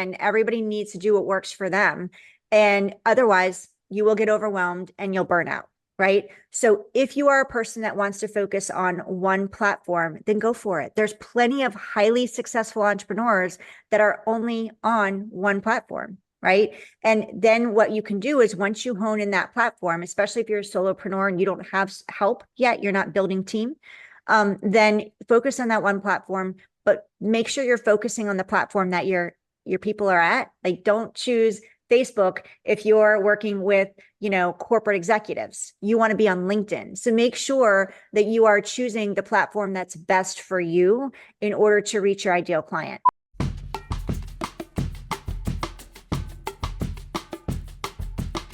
and everybody needs to do what works for them. And otherwise, you will get overwhelmed and you'll burn out. Right. So if you are a person that wants to focus on one platform, then go for it. There's plenty of highly successful entrepreneurs that are only on one platform. Right. And then what you can do is once you hone in that platform, especially if you're a solopreneur and you don't have help yet, you're not building team, then focus on that one platform, but make sure you're focusing on the platform that your people are at. Like, don't choose Facebook if you're working with, corporate executives. You want to be on LinkedIn. So make sure that you are choosing the platform that's best for you in order to reach your ideal client.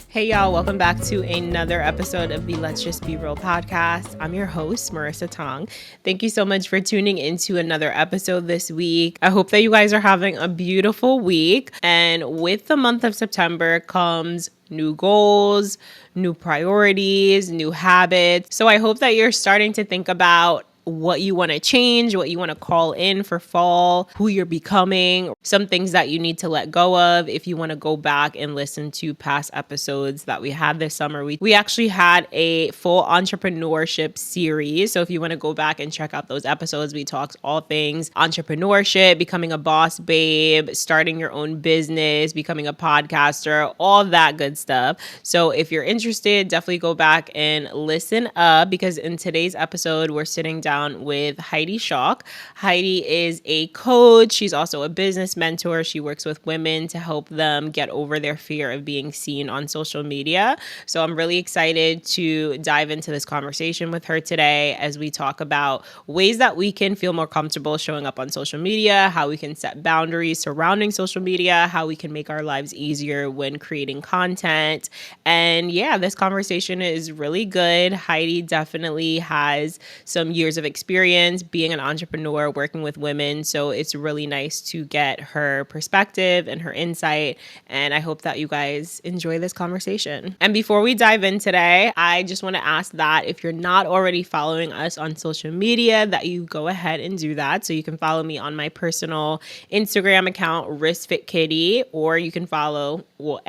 Hey y'all, welcome back to another episode of the Let's Just Be Real podcast. I'm your host, Marissa Tong. Thank you so much for tuning into another episode this week. I hope that you guys are having a beautiful week. And with the month of September comes new goals, new priorities, new habits. So I hope that you're starting to think about what you want to change, what you want to call in for fall, who you're becoming, some things that you need to let go of. If you want to go back and listen to past episodes that we had this summer, we actually had a full entrepreneurship series. So if you want to go back and check out those episodes, we talked all things entrepreneurship, becoming a boss babe, starting your own business, becoming a podcaster, all that good stuff. So if you're interested, definitely go back and listen up, because in today's episode, we're sitting down with Heidi Schalk. Heidi is a coach. She's also a business mentor. She works with women to help them get over their fear of being seen on social media. So I'm really excited to dive into this conversation with her today as we talk about ways that we can feel more comfortable showing up on social media, how we can set boundaries surrounding social media, how we can make our lives easier when creating content. And yeah, this conversation is really good. Heidi definitely has some years of experience being an entrepreneur, working with women. So it's really nice to get her perspective and her insight. And I hope that you guys enjoy this conversation. And before we dive in today, I just want to ask that if you're not already following us on social media, that you go ahead and do that. So you can follow me on my personal Instagram account, WristFitKitty, or you can follow, or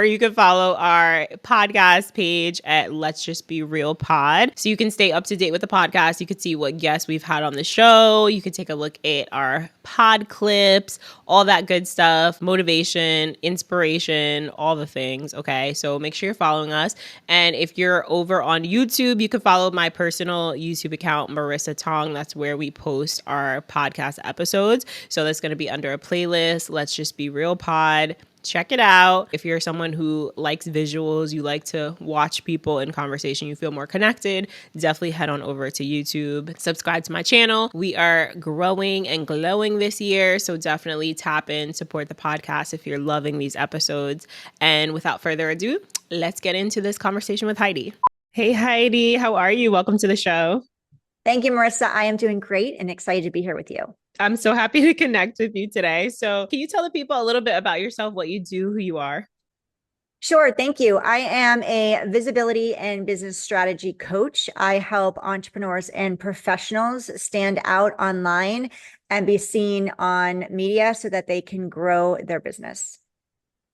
you can follow our podcast page at Let's Just Be Real Pod. So you can stay up to date with the podcast. You could see what guests we've had on the show. You could take a look at our pod clips, all that good stuff, motivation, inspiration, all the things. Okay. So make sure you're following us. And if you're over on YouTube, you can follow my personal YouTube account, Marissa Tong. That's where we post our podcast episodes. So that's going to be under a playlist, Let's Just Be Real Pod. Check it out. If you're someone who likes visuals, you like to watch people in conversation, you feel more connected, definitely head on over to YouTube. Subscribe to my channel. We are growing and glowing this year, so definitely tap in, support the podcast if you're loving these episodes. And without further ado, let's get into this conversation with Heidi. Hey, Heidi, how are you? Welcome to the show. Thank you, Marissa. I am doing great and excited to be here with you. I'm so happy to connect with you today. So can you tell the people a little bit about yourself, what you do, who you are? Sure. Thank you. I am a visibility and business strategy coach. I help entrepreneurs and professionals stand out online and be seen on media so that they can grow their business.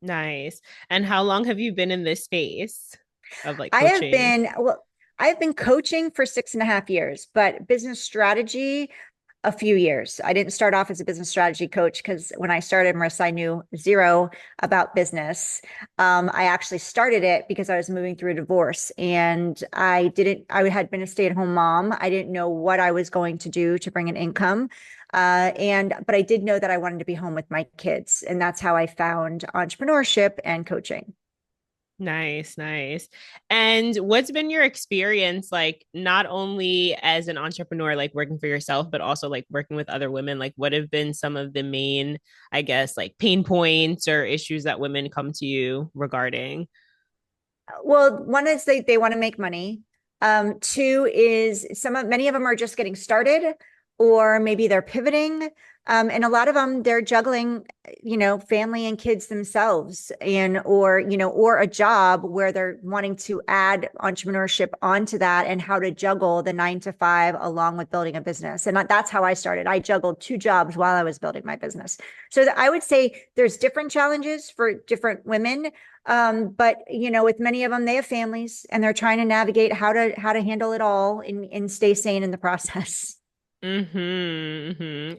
Nice. And how long have you been in this space of like coaching? I have been coaching for 6.5 years, but business strategy, a few years. I didn't start off as a business strategy coach because when I started, Marissa, I knew zero about business. I actually started it because I was moving through a divorce and I had been a stay-at-home mom. I didn't know what I was going to do to bring an income. But I did know that I wanted to be home with my kids. And that's how I found entrepreneurship and coaching. Nice, nice. And what's been your experience like, not only as an entrepreneur, like working for yourself, but also like working with other women? Like, what have been some of the main, I guess, like pain points or issues that women come to you regarding? Well, one is they want to make money. Two is many of them are just getting started, or maybe they're pivoting. And a lot of them, they're juggling, family and kids themselves or a job where they're wanting to add entrepreneurship onto that and how to juggle the 9 to 5 along with building a business. And that's how I started. I juggled 2 jobs while I was building my business. So I would say there's different challenges for different women. But with many of them, they have families and they're trying to navigate how to handle it all and stay sane in the process. And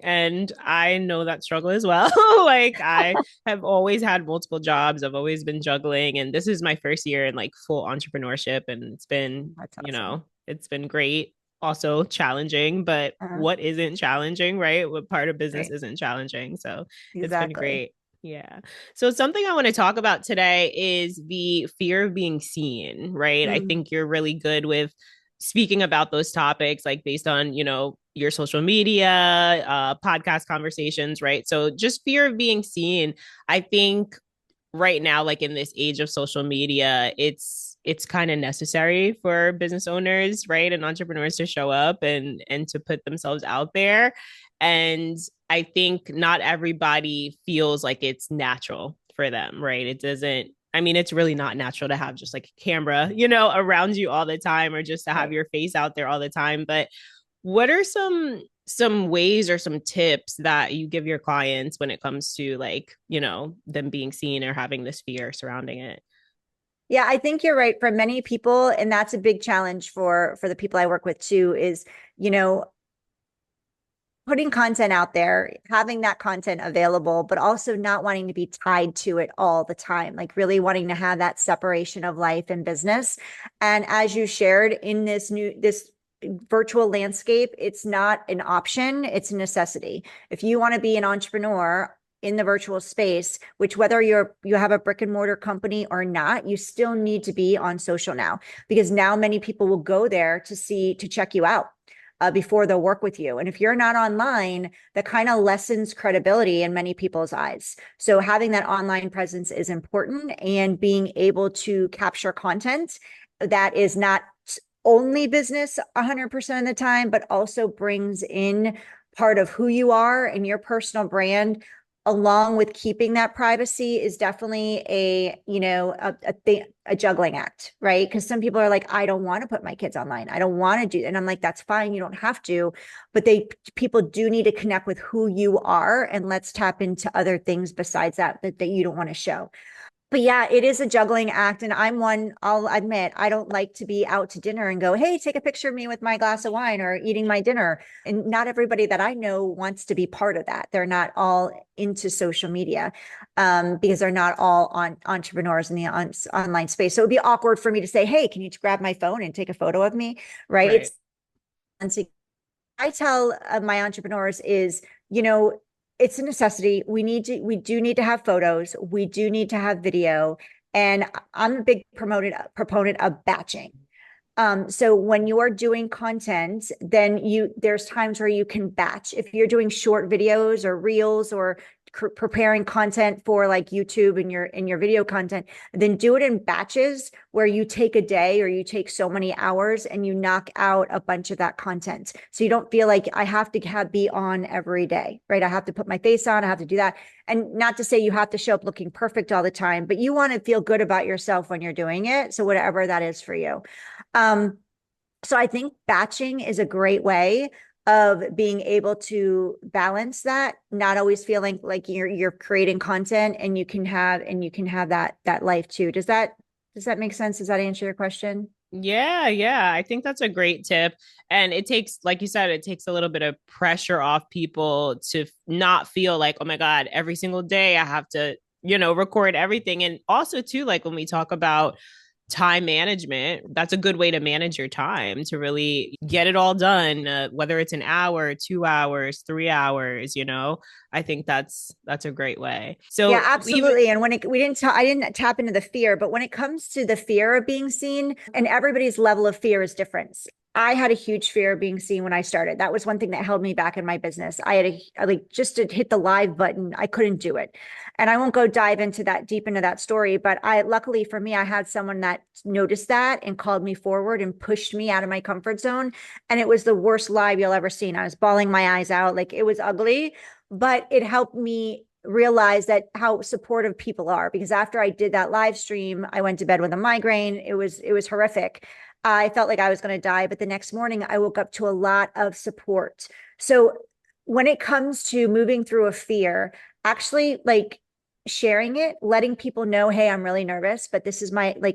I know that struggle as well. Like I have always had multiple jobs. I've always been juggling, and this is my first year in like full entrepreneurship, and it's been, That's awesome. it's been great. Also challenging, but Uh, what isn't challenging, right? What part of business right. isn't challenging? So it's been Exactly. great. Yeah. So something I want to talk about today is the fear of being seen, right? I Mm. think you're really good with speaking about those topics, like based on, your social media, podcast conversations, right? So just fear of being seen. I think right now, like in this age of social media, it's kind of necessary for business owners, right, and entrepreneurs to show up and to put themselves out there. And I think not everybody feels like it's natural for them, right? It doesn't. I mean, it's really not natural to have just like a camera, around you all the time, or just to have Right. your face out there all the time. But what are some ways or some tips that you give your clients when it comes to like, them being seen or having this fear surrounding it? Yeah, I think you're right for many people, and that's a big challenge for the people I work with too, is, you know, putting content out there, having that content available, but also not wanting to be tied to it all the time, like really wanting to have that separation of life and business. And as you shared in this virtual landscape, it's not an option, it's a necessity. If you want to be an entrepreneur in the virtual space, which whether you have a brick and mortar company or not, you still need to be on social now, because now many people will go there to check you out before they'll work with you. And if you're not online, that kind of lessens credibility in many people's eyes. So having that online presence is important, and being able to capture content that is not only business 100% of the time, but also brings in part of who you are and your personal brand, along with keeping that privacy, is definitely a juggling act, right? Because some people are like, I don't want to put my kids online, I don't want to do, and I'm like, that's fine, you don't have to. But people do need to connect with who you are, and let's tap into other things besides that you don't want to show. But yeah, it is a juggling act. And I'll admit, I don't like to be out to dinner and go, hey, take a picture of me with my glass of wine or eating my dinner. And not everybody that I know wants to be part of that. They're not all into social media, because they're not all entrepreneurs in the online space. So it'd be awkward for me to say, hey, can you grab my phone and take a photo of me? Right. Right. I tell my entrepreneurs is, you know, it's a necessity. We do need to have photos. We do need to have video. And I'm a big proponent of batching. So when you are doing content, then there's times where you can batch. If you're doing short videos or reels or preparing content for like YouTube and your video content, then do it in batches where you take a day or you take so many hours and you knock out a bunch of that content. So you don't feel like I have to be on every day, right? I have to put my face on, I have to do that. And not to say you have to show up looking perfect all the time, but you want to feel good about yourself when you're doing it. So whatever that is for you. Um, so I think batching is a great way of being able to balance that, not always feeling like you're creating content, and you can have that life too. Does that make sense? Does that answer your question? Yeah, yeah. I think that's a great tip. And it takes, like you said, it takes a little bit of pressure off people to not feel like, oh my God, every single day I have to, record everything. And also, too, like when we talk about time management, that's a good way to manage your time to really get it all done, whether it's an hour, 2 hours, 3 hours, I think that's a great way. Yeah, So even absolutely. And I didn't tap into the fear, but when it comes to the fear of being seen, and everybody's level of fear is different. I had a huge fear of being seen when I started. That was one thing that held me back in my business. Like just to hit the live button, I couldn't do it. And I won't go dive into that deep into that story, but luckily for me, I had someone that noticed that and called me forward and pushed me out of my comfort zone. And it was the worst live you'll ever see. I was bawling my eyes out. Like it was ugly, but it helped me realize that how supportive people are, because after I did that live stream, I went to bed with a migraine. It was horrific. I felt like I was going to die, but the next morning I woke up to a lot of support. So when it comes to moving through a fear, actually like sharing it, letting people know, hey, I'm really nervous, but this is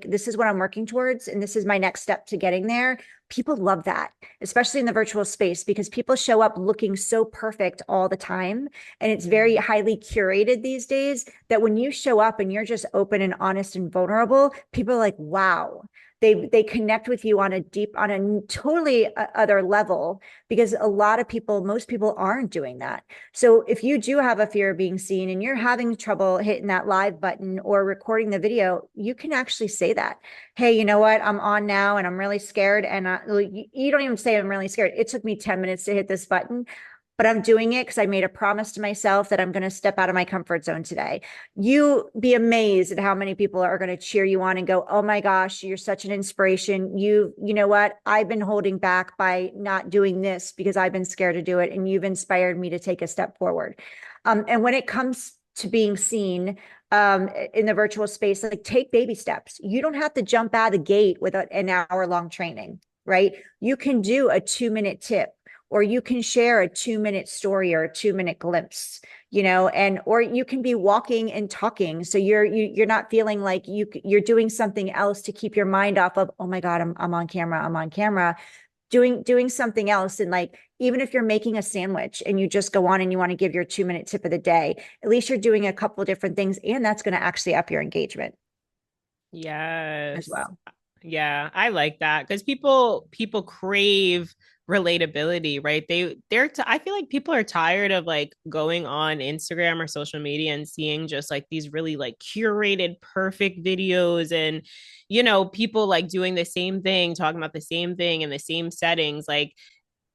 this is what I'm working towards. And this is my next step to getting there. People love that, especially in the virtual space, because people show up looking so perfect all the time. And it's very highly curated these days that when you show up and you're just open and honest and vulnerable, people are like, wow. They connect with you on a totally other level, because a lot of people, most people aren't doing that. So if you do have a fear of being seen and you're having trouble hitting that live button or recording the video, you can actually say that, hey, you know what? I'm on now and I'm really scared. And you don't even say I'm really scared. It took me 10 minutes to hit this button, but I'm doing it because I made a promise to myself that I'm going to step out of my comfort zone today. You be amazed at how many people are going to cheer you on and go, oh my gosh, you're such an inspiration. You know what? I've been holding back by not doing this because I've been scared to do it. And you've inspired me to take a step forward. And when it comes to being seen in the virtual space, like take baby steps. You don't have to jump out of the gate with an hour-long training, right? You can do a 2-minute tip, or you can share a 2-minute story or a 2-minute glimpse, and or you can be walking and talking, so you're not feeling like you're doing something else to keep your mind off of, oh my god, I'm on camera, doing something else. And like, even if you're making a sandwich and you just go on and you want to give your 2-minute tip of the day, at least you're doing a couple of different things, and that's going to actually up your engagement as Yes. well. Yeah, I like that because people crave relatability, right? I feel like people are tired of like going on Instagram or social media and seeing just like these really like curated perfect videos and people like doing the same thing, talking about the same thing in the same settings. Like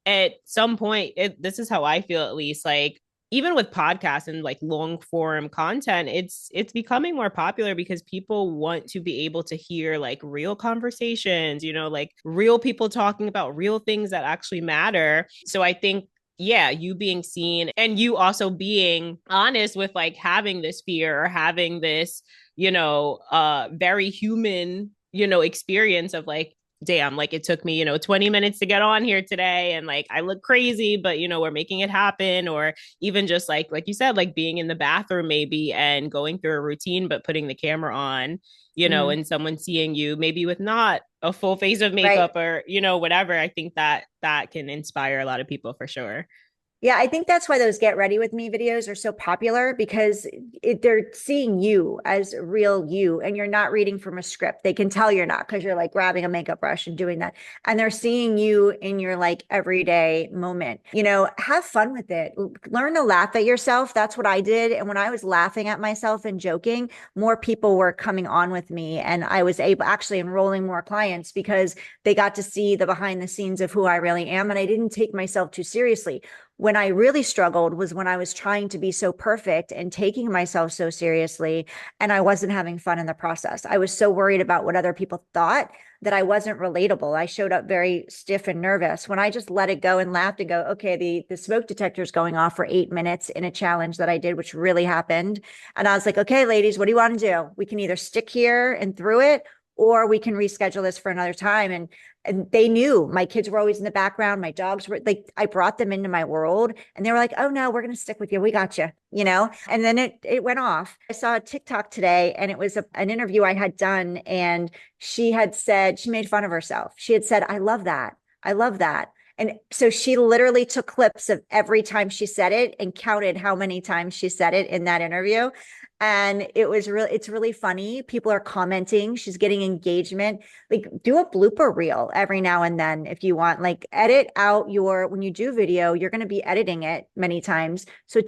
at some point, this is how I feel at least, like even with podcasts and like long form content, it's becoming more popular because people want to be able to hear like real conversations, like real people talking about real things that actually matter. So I think, yeah, you being seen and you also being honest with like having this fear or having this, very human, experience of like, damn, like it took me, 20 minutes to get on here today and like I look crazy, but we're making it happen. Or even just like you said, like being in the bathroom maybe and going through a routine, but putting the camera on, Mhm. and someone seeing you maybe with not a full face of Right. makeup or, whatever. I think that can inspire a lot of people for sure. Yeah, I think that's why those get ready with me videos are so popular, because they're seeing you as real you, and you're not reading from a script. They can tell you're not, because you're like grabbing a makeup brush and doing that. And they're seeing you in your like everyday moment. Have fun with it. Learn to laugh at yourself. That's what I did. And when I was laughing at myself and joking, more people were coming on with me. And I was able actually enrolling more clients because they got to see the behind the scenes of who I really am. And I didn't take myself too seriously. When I really struggled was when I was trying to be so perfect and taking myself so seriously, and I wasn't having fun in the process. I was so worried about what other people thought that I wasn't relatable. I showed up very stiff and nervous. When I just let it go and laughed and go, okay, the smoke detector is going off for 8 minutes in a challenge that I did, which really happened. And I was like, okay, ladies, what do you want to do? We can either stick here and through it, or we can reschedule this for another time. And they knew my kids were always in the background. My dogs were like, I brought them into my world, and they were like, oh no, we're going to stick with you. We got you. And then it went off. I saw a TikTok today, and it was an interview I had done. And she had said, she made fun of herself. She had said, I love that. I love that. And so she literally took clips of every time she said it and counted how many times she said it in that interview. And it's really funny. People are commenting. She's getting engagement. Like, do a blooper reel every now and then if you want. Like, edit out when you do video, you're going to be editing it many times. So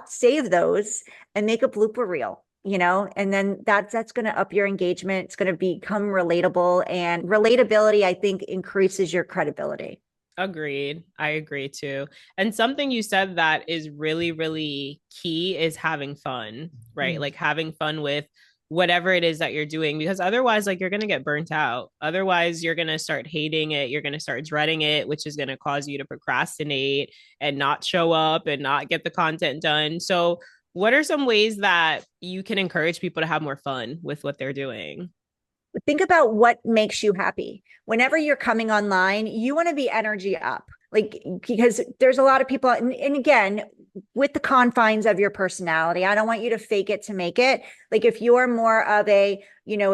save those and make a blooper reel. And then that's going to up your engagement. It's going to become relatable, and relatability, I think, increases your credibility. Agreed. I agree too. And something you said that is really, really key is having fun, right? Mm. Like having fun with whatever it is that you're doing, because otherwise, like, you're going to get burnt out. Otherwise, you're going to start hating it. You're going to start dreading it, which is going to cause you to procrastinate and not show up and not get the content done. So, what are some ways that you can encourage people to have more fun with what they're doing? Think about what makes you happy. Whenever you're coming online, you want to be energy up. Like, because there's a lot of people, and again, with the confines of your personality, I don't want you to fake it to make it. Like, if you're more of a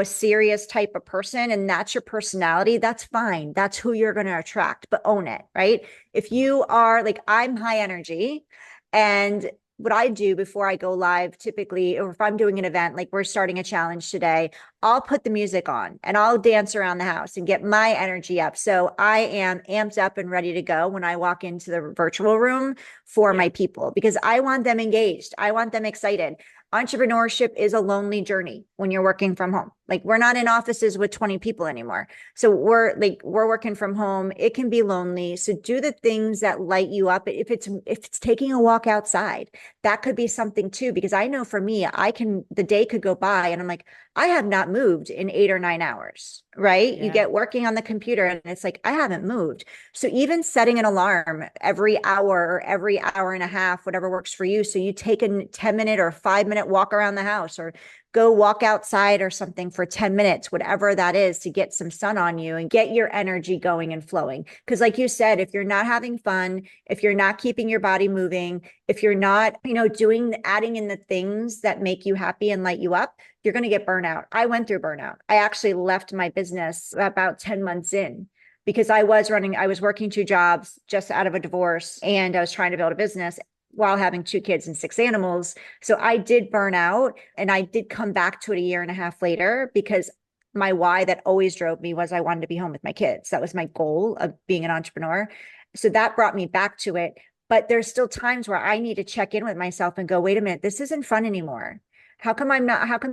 serious type of person and that's your personality, that's fine. That's who you're going to attract, but own it, right? If you are like, I'm high energy, and what I do before I go live typically, or if I'm doing an event, like we're starting a challenge today, I'll put the music on and I'll dance around the house and get my energy up. So I am amped up and ready to go when I walk into the virtual room for my people, because I want them engaged. I want them excited. Entrepreneurship is a lonely journey when you're working from home. Like, we're not in offices with 20 people anymore. So we're working from home. It can be lonely. So do the things that light you up. If it's taking a walk outside, that could be something too, because I know for me, the day could go by and I'm like, I have not moved in 8 or 9 hours, right? You get working on the computer and it's like, I haven't moved. So even setting an alarm every hour or every hour and a half, whatever works for you. So you take a 10-minute or 5-minute walk around the house, or go walk outside or something for 10 minutes, whatever that is, to get some sun on you and get your energy going and flowing. Because like you said, if you're not having fun, if you're not keeping your body moving, if you're not, adding in the things that make you happy and light you up, you're going to get burnout. I went through burnout. I actually left my business about 10 months in, because I was working 2 jobs just out of a divorce, and I was trying to build a business while having 2 kids and 6 animals. So I did burn out, and I did come back to it a year and a half later, because my why that always drove me was I wanted to be home with my kids. That was my goal of being an entrepreneur. So that brought me back to it. But there's still times where I need to check in with myself and go, wait a minute, this isn't fun anymore. How come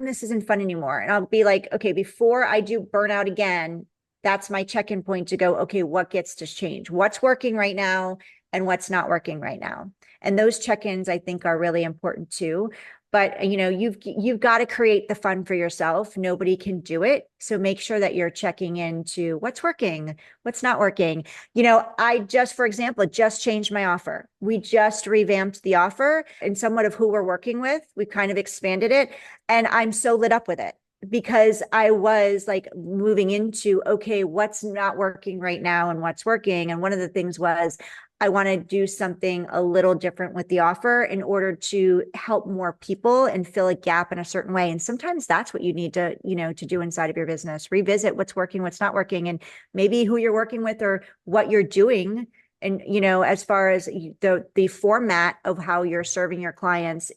this isn't fun anymore? And I'll be like, okay, before I do burnout again, that's my check-in point to go, okay, what gets to change? What's working right now and what's not working right now? And those check-ins, I think, are really important too. But you've got to create the fun for yourself. Nobody can do it. So make sure that you're checking into what's working, what's not working. I just, for example, just changed my offer. We just revamped the offer and somewhat of who we're working with. We kind of expanded it, and I'm so lit up with it, because I was like moving into, okay, what's not working right now and what's working. And one of the things was, I want to do something a little different with the offer in order to help more people and fill a gap in a certain way. And sometimes that's what you need to do inside of your business. Revisit what's working, what's not working, and maybe who you're working with or what you're doing. And, as far as the format of how you're serving your clients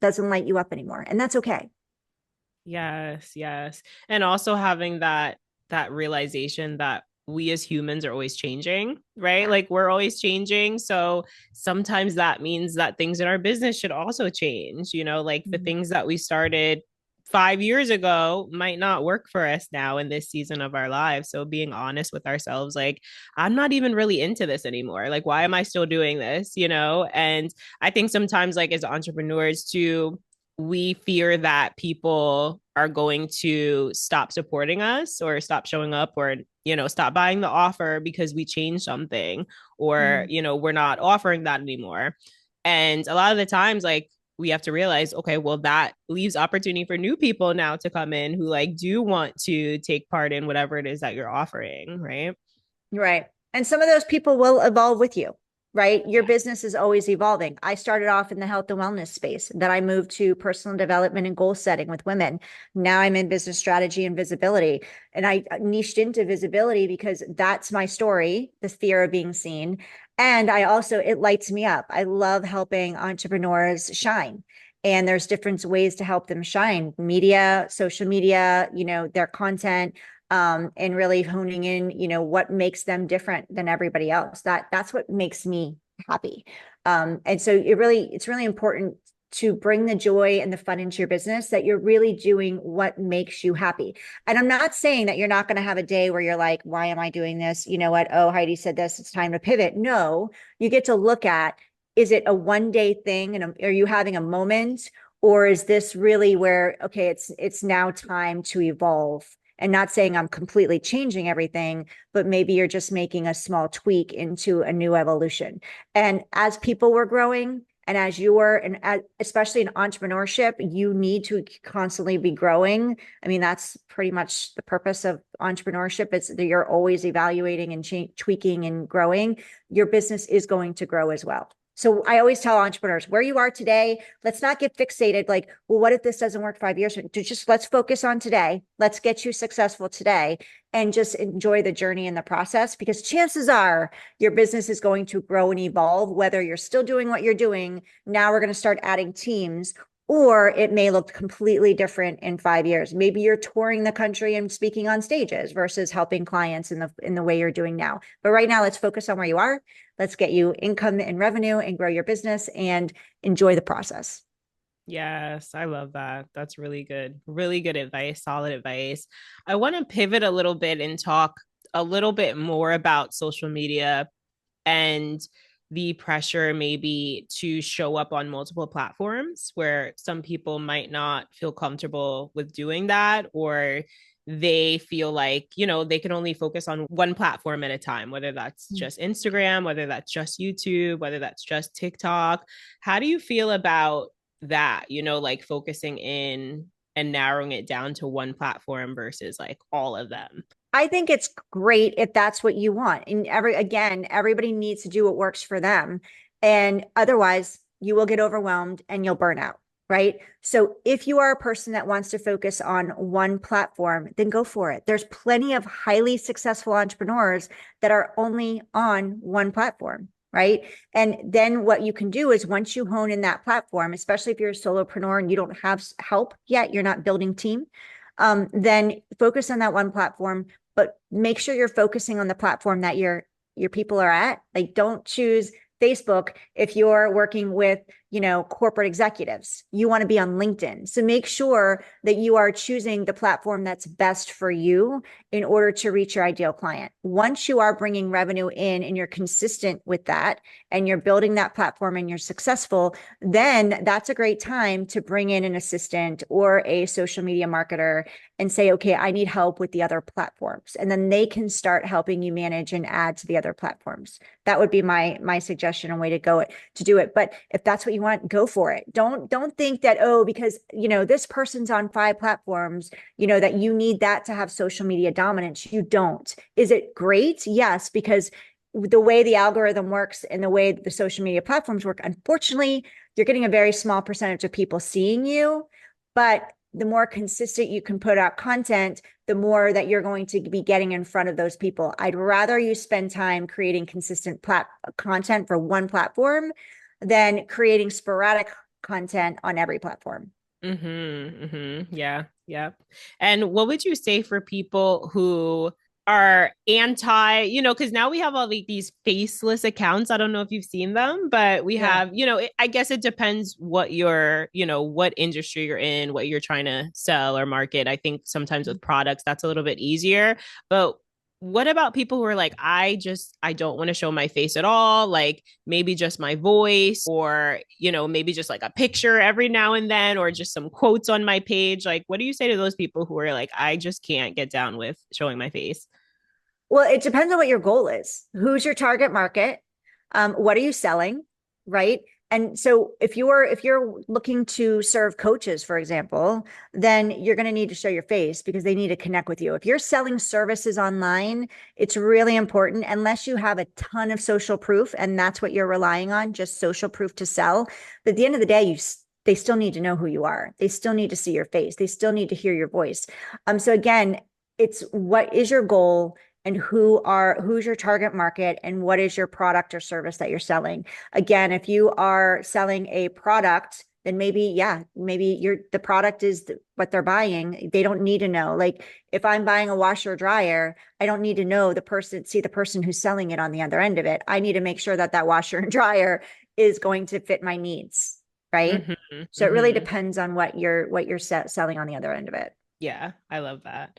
doesn't light you up anymore. And that's okay. Yes, yes. And also having that realization that we as humans are always changing, right? Like, we're always changing. So sometimes that means that things in our business should also change, like the things that we started 5 years ago might not work for us now in this season of our lives. So being honest with ourselves, like, I'm not even really into this anymore. Like, why am I still doing this? And I think sometimes, like, as entrepreneurs too, we fear that people are going to stop supporting us or stop showing up, or stop buying the offer because we changed something, or we're not offering that anymore. And a lot of the times, like, we have to realize, okay, well, that leaves opportunity for new people now to come in who, like, do want to take part in whatever it is that you're offering, right? Right. And some of those people will evolve with you, right? Your business is always evolving. I started off in the health and wellness space. Then I moved to personal development and goal setting with women. Now I'm in business strategy and visibility. And I niched into visibility because that's my story, the fear of being seen. And it lights me up. I love helping entrepreneurs shine. And there's different ways to help them shine: media, social media, their content, and really honing in, what makes them different than everybody else. That's what makes me happy. And so it's really important to bring the joy and the fun into your business, that you're really doing what makes you happy. And I'm not saying that you're not going to have a day where you're like, why am I doing this? You know what? Oh, Heidi said this, it's time to pivot. No, you get to look at, is it a one-day thing? And are you having a moment? Or is this really where, okay, it's now time to evolve? And not saying I'm completely changing everything, but maybe you're just making a small tweak into a new evolution. And as people were growing, and as you were, and especially in entrepreneurship, you need to constantly be growing. I mean, that's pretty much the purpose of entrepreneurship. It's that you're always evaluating and tweaking and growing. Your business is going to grow as well. So I always tell entrepreneurs, where you are today, let's not get fixated like, well, what if this doesn't work 5 years? Just let's focus on today. Let's get you successful today and just enjoy the journey and the process, because chances are your business is going to grow and evolve, whether you're still doing what you're doing. Now we're going to start adding teams, or it may look completely different in 5 years. Maybe you're touring the country and speaking on stages versus helping clients in the way you're doing now. But right now, let's focus on where you are. Let's get you income and revenue and grow your business and enjoy the process. Yes, I love that. That's really good. Really good advice, solid advice. I want to pivot a little bit and talk a little bit more about social media and the pressure maybe to show up on multiple platforms where some people might not feel comfortable with doing that, or they feel like, they can only focus on one platform at a time, whether that's just Instagram, whether that's just YouTube, whether that's just TikTok. How do you feel about that, like focusing in and narrowing it down to one platform versus like all of them? I think it's great if that's what you want. And everybody needs to do what works for them. And otherwise, you will get overwhelmed and you'll burn out, right? So if you are a person that wants to focus on one platform, then go for it. There's plenty of highly successful entrepreneurs that are only on one platform, right? And then what you can do is, once you hone in that platform, especially if you're a solopreneur and you don't have help yet, you're not building team, then focus on that one platform, but make sure you're focusing on the platform that your people are at. Like, don't choose Facebook if you're working with, corporate executives. You want to be on LinkedIn. So make sure that you are choosing the platform that's best for you in order to reach your ideal client. Once you are bringing revenue in and you're consistent with that and you're building that platform and you're successful, then that's a great time to bring in an assistant or a social media marketer and say, okay, I need help with the other platforms. And then they can start helping you manage and add to the other platforms. That would be my suggestion and way to do it. But if that's what you want, go for it. Don't think that, because, this person's on 5 platforms, that you need that to have social media dominance. You don't. Is it great? Yes, because the way the algorithm works and the way the social media platforms work, unfortunately, you're getting a very small percentage of people seeing you. But the more consistent you can put out content, the more that you're going to be getting in front of those people. I'd rather you spend time creating consistent content for one platform than creating sporadic content on every platform. Yeah. Yeah. And what would you say for people who are anti, because now we have all these faceless accounts. I don't know if you've seen them, but we have, I guess it depends what what industry you're in, what you're trying to sell or market. I think sometimes with products, that's a little bit easier. But what about people who are like, I don't want to show my face at all, like maybe just my voice, or maybe just like a picture every now and then, or just some quotes on my page? Like, what do you say to those people who are like, I just can't get down with showing my face? Well, it depends on what your goal is. Who's your target market? What are you selling? Right. And so if you're looking to serve coaches, for example, then you're going to need to show your face because they need to connect with you. If you're selling services online, it's really important, unless you have a ton of social proof and that's what you're relying on, just social proof to sell. But at the end of the day, they still need to know who you are. They still need to see your face. They still need to hear your voice. So again, it's what is your goal and who's your target market and what is your product or service that you're selling. Again, if you are selling a product, then maybe the product is what they're buying. They don't need to know. Like, if I'm buying a washer or dryer, I don't need to know the person who's selling it on the other end of it. I need to make sure that washer and dryer is going to fit my needs. Right. So it really depends on what you're selling on the other end of it. Yeah, I love that.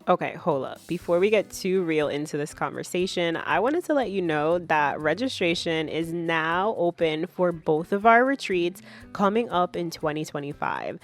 Okay, hold up. Before we get too real into this conversation, I wanted to let you know that registration is now open for both of our retreats coming up in 2025.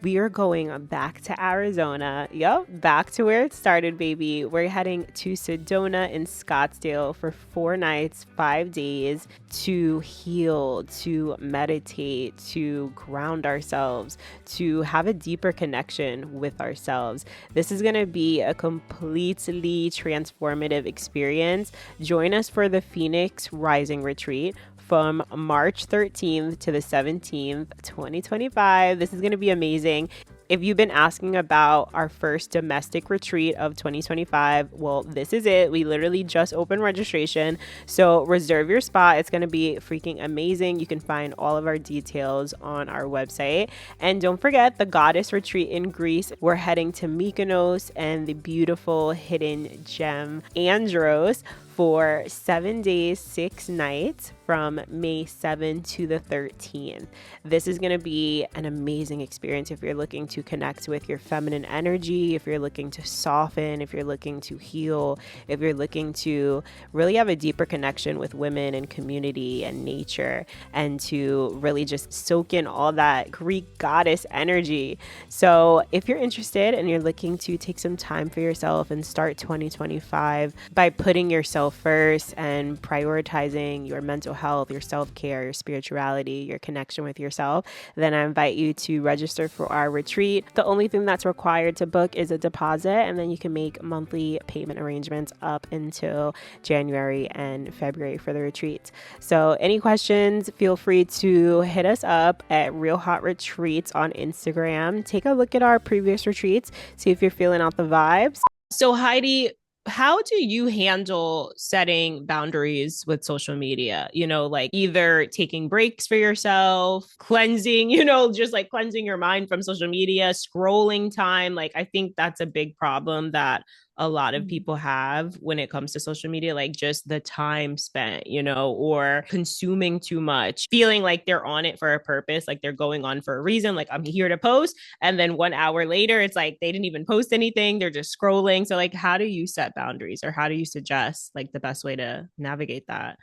We are going back to Arizona. Yup, back to where it started, baby. We're heading to Sedona in Scottsdale for 4 nights, 5 days to heal, to meditate, to ground ourselves, to have a deeper connection with ourselves. This is going to be a completely transformative experience. Join us for the Phoenix Rising Retreat from March 13th to the 17th, 2025. This is going to be amazing. If you've been asking about our first domestic retreat of 2025, well, this is it. We literally just opened registration. So reserve your spot. It's going to be freaking amazing. You can find all of our details on our website. And don't forget the Goddess Retreat in Greece. We're heading to Mykonos and the beautiful hidden gem Andros for 7 days, 6 nights from May 7th to the 13th. This is going to be an amazing experience if you're looking to connect with your feminine energy, if you're looking to soften, if you're looking to heal, if you're looking to really have a deeper connection with women and community and nature, and to really just soak in all that Greek goddess energy. So if you're interested and you're looking to take some time for yourself and start 2025 by putting yourself first and prioritizing your mental health, your self-care, your spirituality, your connection with yourself, then I invite you to register for our retreat. The only thing that's required to book is a deposit, and then you can make monthly payment arrangements up until January and February for the retreat. So any questions, feel free to hit us up at Real Hot Retreats on Instagram. Take a look at our previous retreats, see if you're feeling out the vibes. So Heidi, how do you handle setting boundaries with social media? Like either taking breaks for yourself, cleansing, just like cleansing your mind from social media, scrolling time. Like, I think that's a big problem that a lot of people have when it comes to social media, like just the time spent, or consuming too much, feeling like they're on it for a purpose, like they're going on for a reason, like I'm here to post. And then 1 hour later, it's like they didn't even post anything. They're just scrolling. So like, how do you set boundaries, or how do you suggest like the best way to navigate that?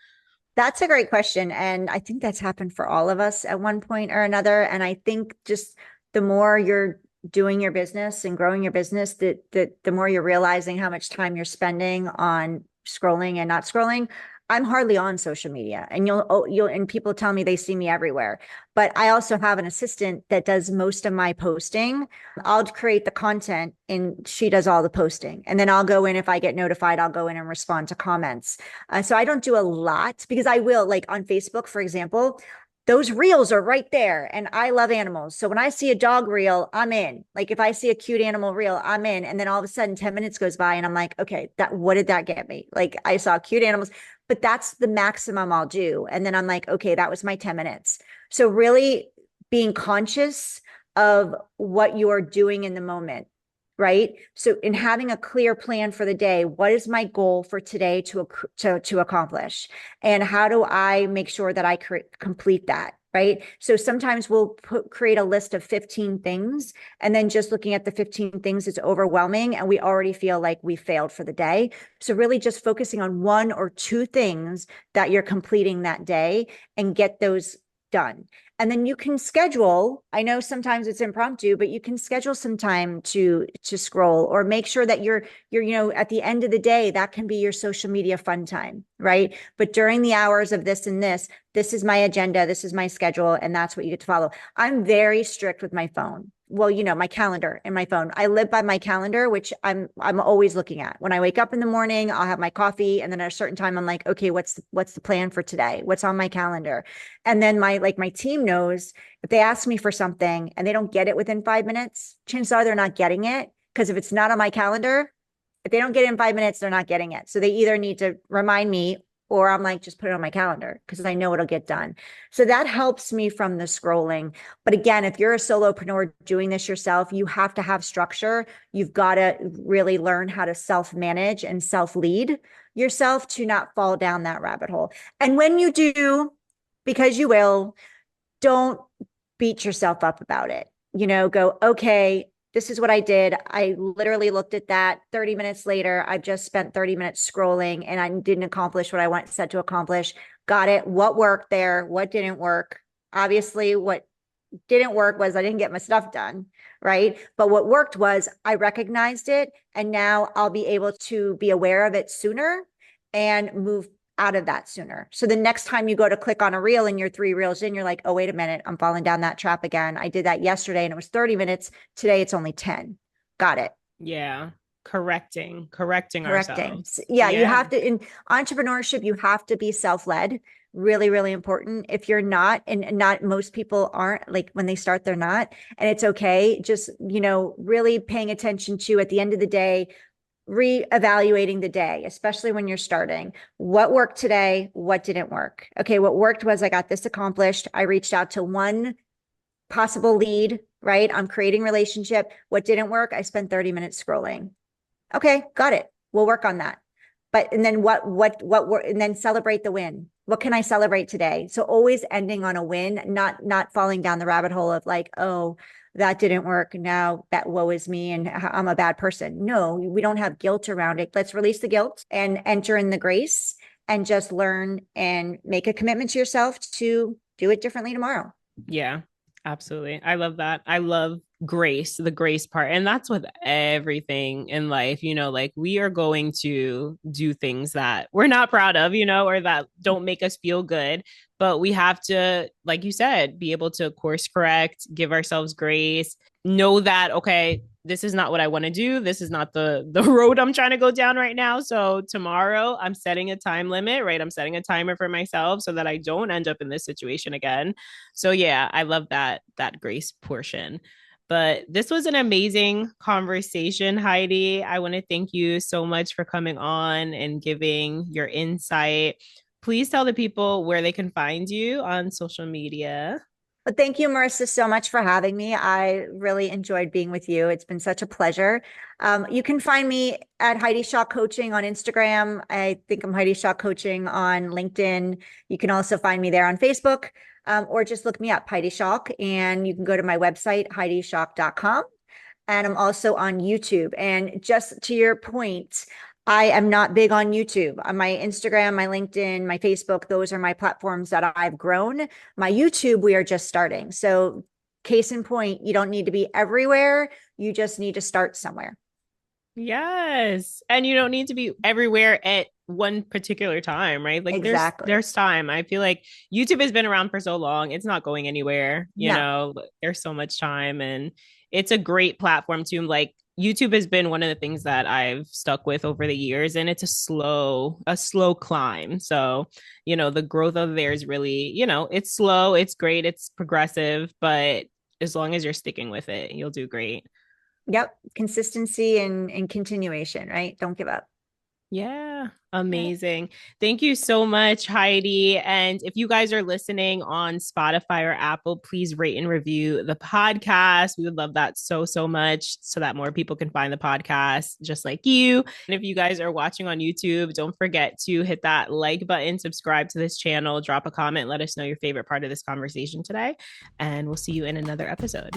That's a great question. And I think that's happened for all of us at one point or another. And I think just the more you're doing your business and growing your business, the more you're realizing how much time you're spending on scrolling and not scrolling. I'm hardly on social media, and and people tell me they see me everywhere, but I also have an assistant that does most of my posting. I'll create the content and she does all the posting. And then I'll go in, if I get notified, I'll go in and respond to comments. So I don't do a lot, because I will, like on Facebook, for example, those reels are right there. And I love animals. So when I see a dog reel, I'm in. Like if I see a cute animal reel, I'm in. And then all of a sudden 10 minutes goes by and I'm like, okay, what did that get me? Like I saw cute animals, but that's the maximum I'll do. And then I'm like, okay, that was my 10 minutes. So really being conscious of what you are doing in the moment. Right. So in having a clear plan for the day, what is my goal for today to accomplish? And how do I make sure that I complete that? Right. So sometimes we'll create a list of 15 things, and then just looking at the 15 things is overwhelming and we already feel like we failed for the day. So really just focusing on 1 or 2 things that you're completing that day and get those done. And then you can schedule, I know sometimes it's impromptu, but you can schedule some time to scroll, or make sure that you're at the end of the day, that can be your social media fun time, right? But during the hours of this and this is my agenda, this is my schedule, and that's what you get to follow. I'm very strict with my phone. Well, my calendar and my phone. I live by my calendar, which I'm always looking at. When I wake up in the morning, I'll have my coffee, and then at a certain time I'm like, okay, what's the plan for today? What's on my calendar? And then my team knows if they ask me for something and they don't get it within 5 minutes, chances are they're not getting it, because if it's not on my calendar, if they don't get it in 5 minutes, they're not getting it. So they either need to remind me, or I'm like, just put it on my calendar because I know it'll get done. So that helps me from the scrolling. But again, if you're a solopreneur doing this yourself, you have to have structure. You've got to really learn how to self-manage and self-lead yourself to not fall down that rabbit hole. And when you do, because you will, don't beat yourself up about it. Go, okay, this is what I did. I literally looked at that 30 minutes later. I've just spent 30 minutes scrolling and I didn't accomplish what I set to accomplish. Got it. What worked there? What didn't work? Obviously, what didn't work was I didn't get my stuff done, right? But what worked was I recognized it, and now I'll be able to be aware of it sooner and move out of that sooner. So the next time you go to click on a reel and you're 3 reels in, you're like, oh, wait a minute, I'm falling down that trap again. I did that yesterday and it was 30 minutes. Today it's only 10. Got it. Yeah. Correcting ourselves. Yeah, you have to, in entrepreneurship, you have to be self-led. Really, really important. If you're not, and not most people aren't, like when they start, they're not, and it's okay. Just, really paying attention to, at the end of the day, reevaluating the day, especially when you're starting. What worked today? What didn't work? Okay, what worked was I got this accomplished. I reached out to one possible lead, right? I'm creating relationship. What didn't work? I spent 30 minutes scrolling. Okay, got it. We'll work on that. But, and then and then celebrate the win. What can I celebrate today? So always ending on a win, not falling down the rabbit hole of like, oh, that didn't work. Now that woe is me and I'm a bad person. No, we don't have guilt around it. Let's release the guilt and enter in the grace and just learn and make a commitment to yourself to do it differently tomorrow. Yeah, absolutely. I love that. I love grace, the grace part. And that's with everything in life, like we are going to do things that we're not proud of, or that don't make us feel good. But we have to, like you said, be able to course correct, give ourselves grace, know that, okay, this is not what I want to do. This is not the road I'm trying to go down right now. So tomorrow I'm setting a time limit, right? I'm setting a timer for myself so that I don't end up in this situation again. So yeah, I love that grace portion. But this was an amazing conversation, Heidi. I want to thank you so much for coming on and giving your insight. Please tell the people where they can find you on social media. Well, thank you, Marissa, so much for having me. I really enjoyed being with you. It's been such a pleasure. You can find me at Heidi Schalk Coaching on Instagram. I think I'm Heidi Schalk Coaching on LinkedIn. You can also find me there on Facebook, or just look me up, Heidi Schalk, and you can go to my website, HeidiSchalk.com. And I'm also on YouTube. And just to your point, I am not big on YouTube. On my Instagram, my LinkedIn, my Facebook, those are my platforms that I've grown. My YouTube, we are just starting. So case in point, you don't need to be everywhere. You just need to start somewhere. Yes. And you don't need to be everywhere at one particular time, right? Like exactly. there's time. I feel like YouTube has been around for so long. It's not going anywhere. There's so much time, and it's a great platform to, like, YouTube has been one of the things that I've stuck with over the years, and it's a slow climb. So, the growth of there is really, it's slow, it's great, it's progressive, but as long as you're sticking with it, you'll do great. Yep. Consistency and continuation, right? Don't give up. Yeah, amazing. Thank you so much, Heidi. And if you guys are listening on Spotify or Apple, please rate and review the podcast. We would love that so, so much, so that more people can find the podcast just like you. And if you guys are watching on YouTube, don't forget to hit that like button, subscribe to this channel, drop a comment, let us know your favorite part of this conversation today. And we'll see you in another episode.